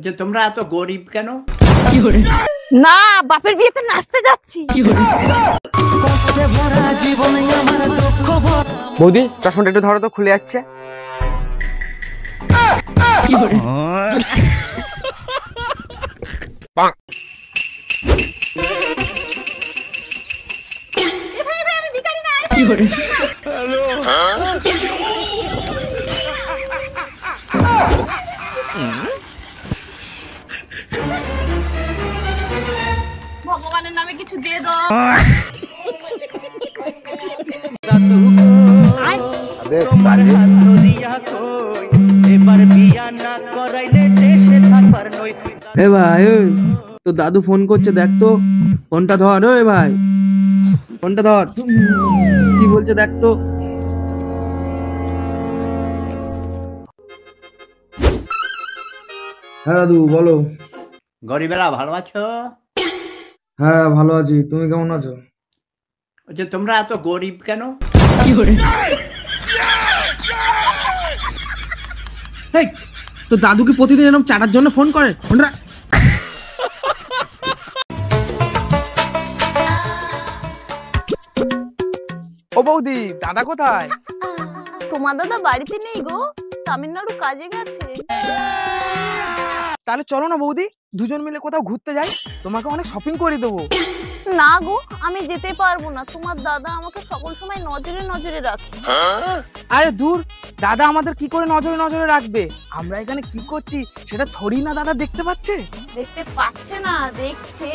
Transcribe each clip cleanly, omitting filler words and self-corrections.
যে তোমরা এত গরিব কেন? না, বাপের বিয়েতে নাচতে যাচ্ছি। বৌদি চশমাটা একটু ধরো তো, খুলে যাচ্ছে। ভগবানের নামে কিছু দিয়ে দাও। এ ভাই, তো দাদু ফোন করছে, দেখ তো ফোনটা ধর। ওই ভাই, ফোনটা ধর, কি বলছে দেখ তো। হ্যাঁ দাদু বলো। গরিবেরা ভালো আছো? হ্যাঁ ভালো আছি, তুমি কেমন আছো? যে তোমরা এত গরিব কেন? তো দাদুকে প্রতিদিন এরকম চাটার জন্য ফোন করে? ফোনটা ও বৌদি, দাদা কোথায়? তোমার দাদা বাড়িতে নেই গো, তামিলনাড়ু কাজে গেছে। তাহলে চলো না বৌদি, দুজন মিলে কোথাও ঘুরতে যাই, তোমাকে অনেক শপিং করে দেবো। না গো, আমি যেতে পারবো না, তোমার দাদা আমাকে সকল সময় নজরে নজরে রাখে। আরে দূর, দাদা আমাদের কি করে নজরে নজরে রাখবে? আমরা এখানে কি করছি সেটা থোড়ি না দাদা দেখতে পাচ্ছে। দেখতে পাচ্ছে না, দেখছে।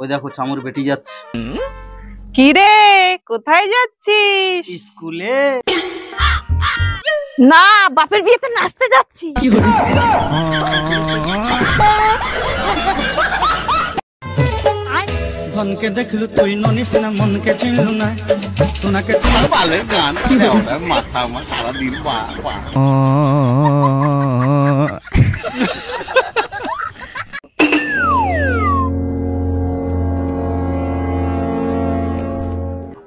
ওই দেখো চামুর বেটি যাচ্ছে। কি রে, কোথায় যাচ্ছিস? স্কুলে। না, বাপের বিয়েতে নাচতে যাচ্ছি। ধনকে দেখলু তুই ননিস না, মনকে চিনলু না, সোনাকে চিনলু। ভালো গান, মাথা আমার সারাদিন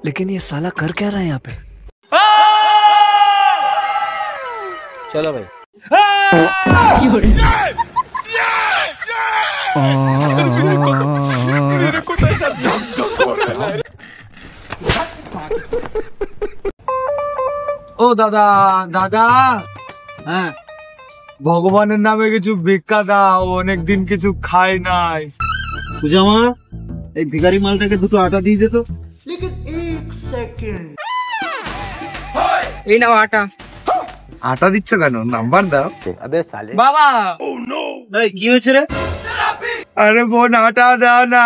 लेकिन ये साला कर क्या रहा है यहाँ पे? চলো ভাই। ও দাদা, দাদা, হ্যাঁ ভগবানের নামে কিছু ভিক্ষা দাও, অনেকদিন কিছু খাই নাই। পূজা মা, এই ভিখারি মালটাকে দুটো আটা দিয়ে দে তো। এই নাও আটা। আটা দিচ্ছ কেন? নাম্বার দাও। বাবা, এই কি হয়েছে রে? আরে বোন আটা দাও না।